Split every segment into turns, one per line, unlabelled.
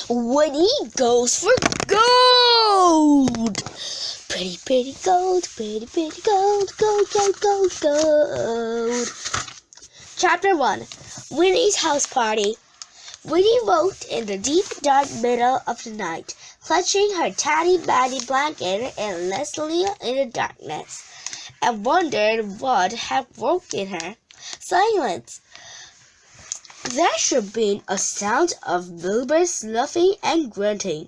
Winnie goes for gold. Pretty, pretty gold, pretty, pretty gold, gold, gold, gold, gold. Chapter 1. Winnie's House Party. Winnie woke in the deep, dark middle of the night, clutching her tiny, batty blanket and listening in the darkness, and wondered what had woken her. Silence. There should have been a sound of Wilbur snuffing and grunting.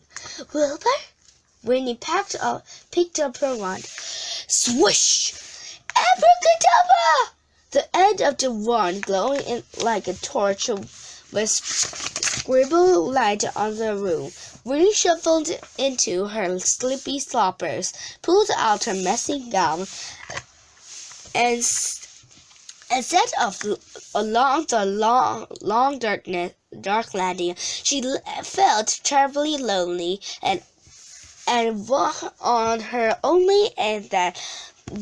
Wilbur? Winnie picked up her wand. Swish! Abracadabra! The end of the wand glowing like a torch with scribbled light on the room. Winnie shuffled into her sleepy sloppers, pulled out her messy gown, and set off along the long dark landing. She felt terribly lonely and walked on her only in that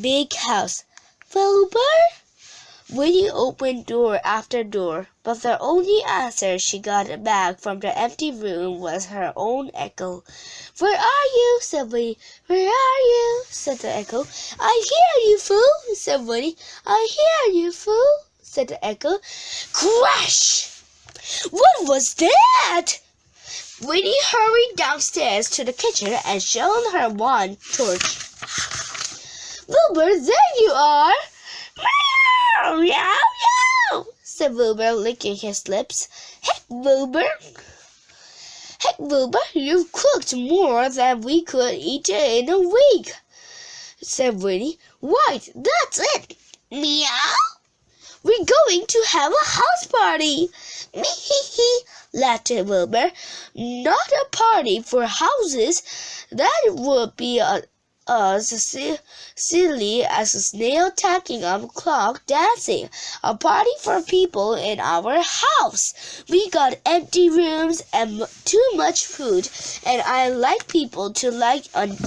big house. Wilbur? Winnie opened door after door, but the only answer she got back from the empty room was her own echo. Where are you? Said Winnie. Where are you? Said the echo. I hear you, fool, said Winnie. I hear you, fool, said the echo. Crash! What was that? Winnie hurried downstairs to the kitchen and shone her wand torch. Wilbur, there you are! Meow, meow, meow, said Wilbur, licking his lips. Heck, Wilbur, you've cooked more than we could eat in a week, said Winnie. Right, that's it. Meow. We're going to have a house party. Me-hee-hee, laughed Wilbur. Not a party for houses. That would be as silly as a snail tacking up a clock dancing. A party for people in our house. We got empty rooms and too much food, and I like people to like an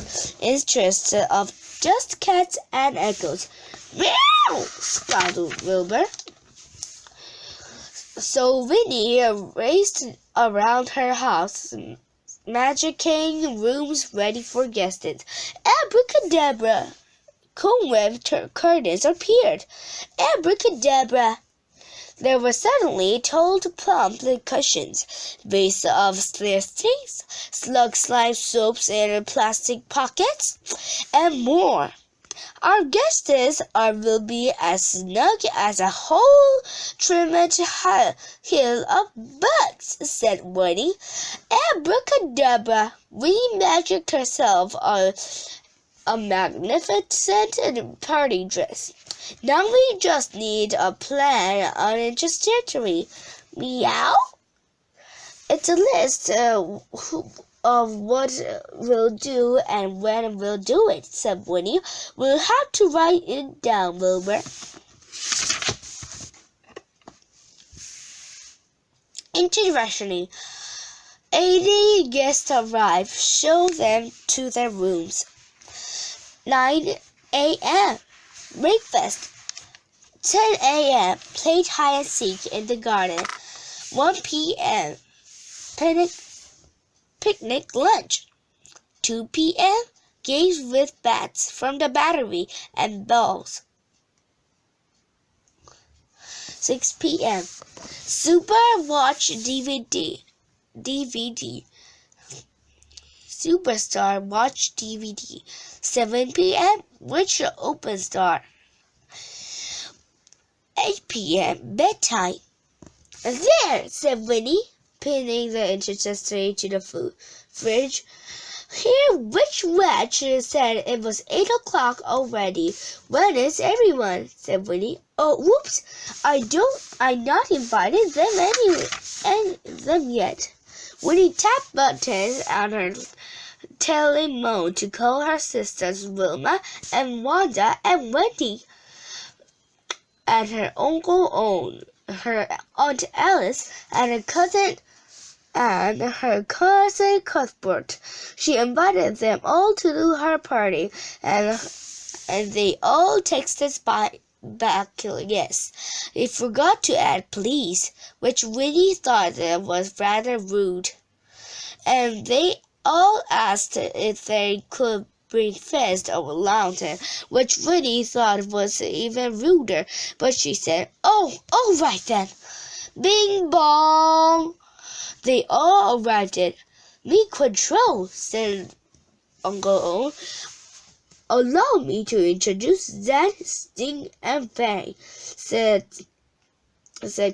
interest of just cats and echoes. Meow! Scowled Wilbur. So Winnie raced around her house, magicking rooms ready for guests. Abracadabra! Cobweb curtains appeared. Abracadabra! There were suddenly tall, plump cushions, base of listings, slug slime soaps in plastic pockets, and more. Our guests will be as snug as a whole trimmed hill of bugs, said Winnie. Abracadabra! Winnie magicked herself a magnificent party dress. Now we just need a plan on a trajectory. Meow? It's a list of what we'll do and when we'll do it, said Winnie. We'll have to write it down, Wilbur. Introduction. 80 guests arrive. Show them to their rooms. 9 a.m. Breakfast. 10 a.m. Played hide and seek in the garden. 1 p.m. Picnic lunch. 2 p.m. Games with bats from the battery and balls. 6 p.m. Super Watch DVD. Superstar Watch DVD. 7 p.m. Richard Open Star. 8 p.m. Bedtime. There, said Winnie, pinning the intercessory to the fridge. Here, Witch Watch said it was 8 o'clock already. When is everyone? Said Winnie. Oh, whoops! I'm not invited them yet. Winnie tapped buttons on her telephone to call her sisters Wilma and Wanda and Wendy, and her Uncle Owen, her Aunt Alice, and her cousin Cuthbert. She invited them all to her party, and they all texted back yes. They forgot to add please, which Winnie thought was rather rude. and they all asked if they could bring Fist over the mountain, which Winnie thought was even ruder, but she said, "Oh, all right then." Bing bong! They all arrived at "Me control," said Uncle Owen. "Allow me to introduce Zan, Sting, and Fang," said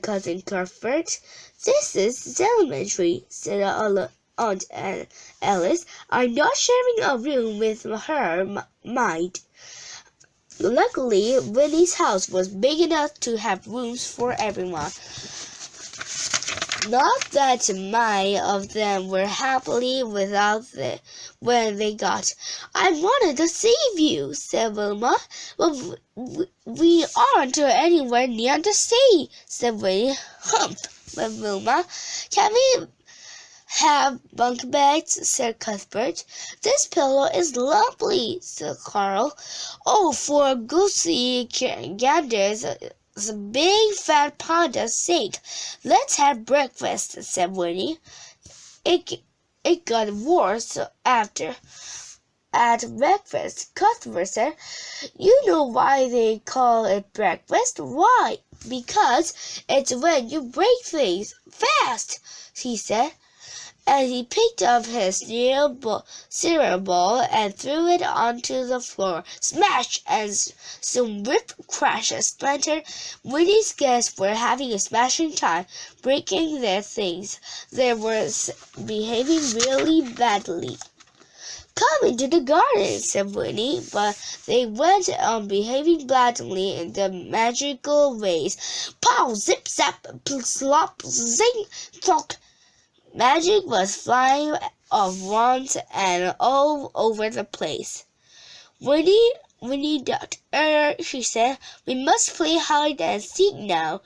Cousin Cuthbert. "This is elementary," said Aunt Alice. "I'm not sharing a room with her, mind." Luckily, Winnie's house was big enough to have rooms for everyone. Not that many of them were happy when they got. "I wanted to save you," said Wilma. "But we aren't anywhere near the sea," said Winnie. "Humph," said Wilma. "Can we have bunk beds?" said Cuthbert. "This pillow is lovely," said Carl. "Oh, for goosey ganders, the big fat panda's sake, let's have breakfast," said Winnie. It got worse after. At breakfast, Cuthbert said, "You know why they call it breakfast? Why? Because it's when you break things fast," he said. And he picked up his cereal bowl and threw it onto the floor. Smash! And some rip, crash, and splinter. Winnie's guests were having a smashing time, breaking their things. They were behaving really badly. "Come into the garden," said Winnie, but they went on behaving badly in the magical ways. Pow! Zip! Zap! Slop! Zing! Clock! Magic was flying off wands and all over the place. Winnie ducked. She said, "We must play hide and seek now.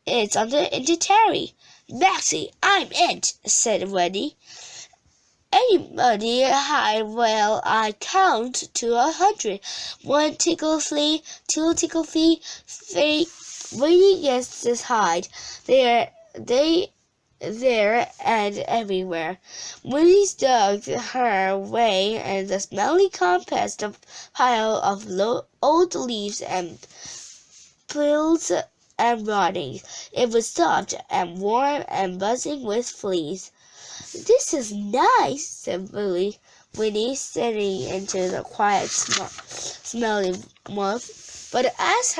It's into Terry." "Maxie, I'm it," said Winnie. "Anybody hide while I count to 100. 1 tickle flea, 2 tickle flea, 3. Winnie gets this hide. There and everywhere. Winnie dug her way in the smelly compassed pile of old leaves and pills and rotting. It was soft and warm and buzzing with fleas. "This is nice," said Winnie, sitting into the quiet, smelly warmth. But as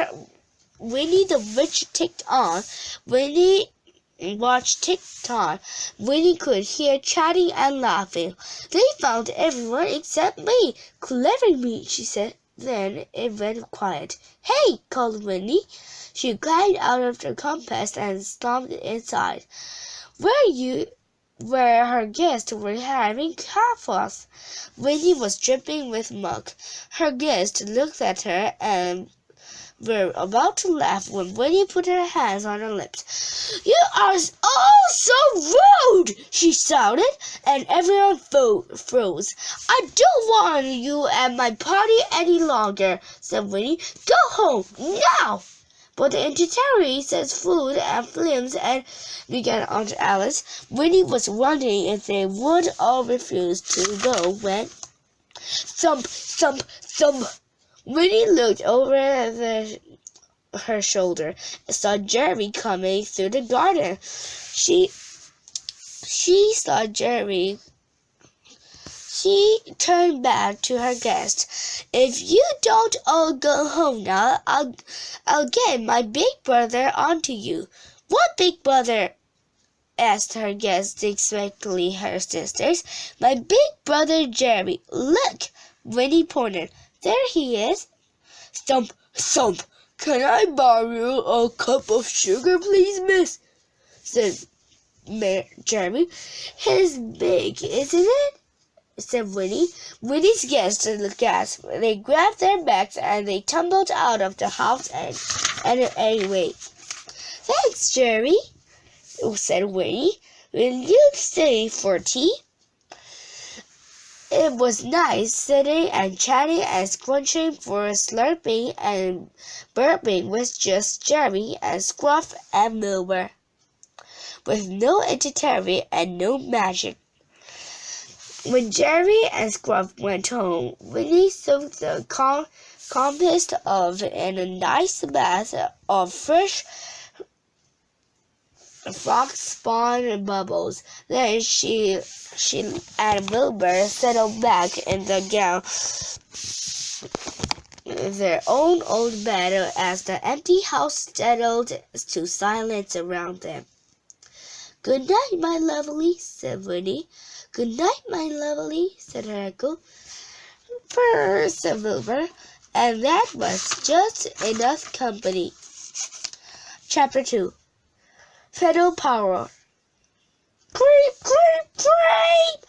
Winnie the Witch ticked on, Winnie watched tick-tock. Winnie could hear chatting and laughing. "They found everyone except me. Clever me," she said. Then it went quiet. "Hey!" called Winnie. She climbed out of the compass and stomped inside, where her guests were having coffees. Winnie was dripping with muck. Her guests looked at her and were about to laugh when Winnie put her hands on her lips. "You are all so rude!" she shouted, and everyone froze. "I don't want you at my party any longer," said Winnie. "Go home, now!" "But the Terry says food and films and," began Aunt Alice. Winnie was wondering if they would all refuse to go when thump, thump, thump. Winnie looked over her shoulder and saw Jeremy coming through the garden. She saw Jeremy. She turned back to her guest. "If you don't all go home now, I'll get my big brother onto you." "What big brother?" asked her guests, especially her sisters. "My big brother Jeremy. Look!" Winnie pointed. "There he is." "Thump, thump. Can I borrow a cup of sugar, please, miss?" said Jeremy. "He's big, isn't it?" said Winnie. Winnie's guests gasped. They grabbed their bags and they tumbled out of the house and anyway. "Thanks, Jeremy," said Winnie. "Will you stay for tea?" It was nice sitting and chatting and scrunching for slurping and burping with just Jeremy and Scruff and Milburn, with no Terry and no magic. When Jerry and Scruff went home, Winnie soaked the compost of in a nice bath of fresh frog spawn and bubbles. Then she and Wilbur settled back in the gown their own old bed as the empty house settled to silence around them. "Good night, my lovely," said Winnie. "Good night, my lovely," said her uncle. "Purr," said Wilbur, and that was just enough company. Chapter 2. Federal Power. Creep, creep, creep!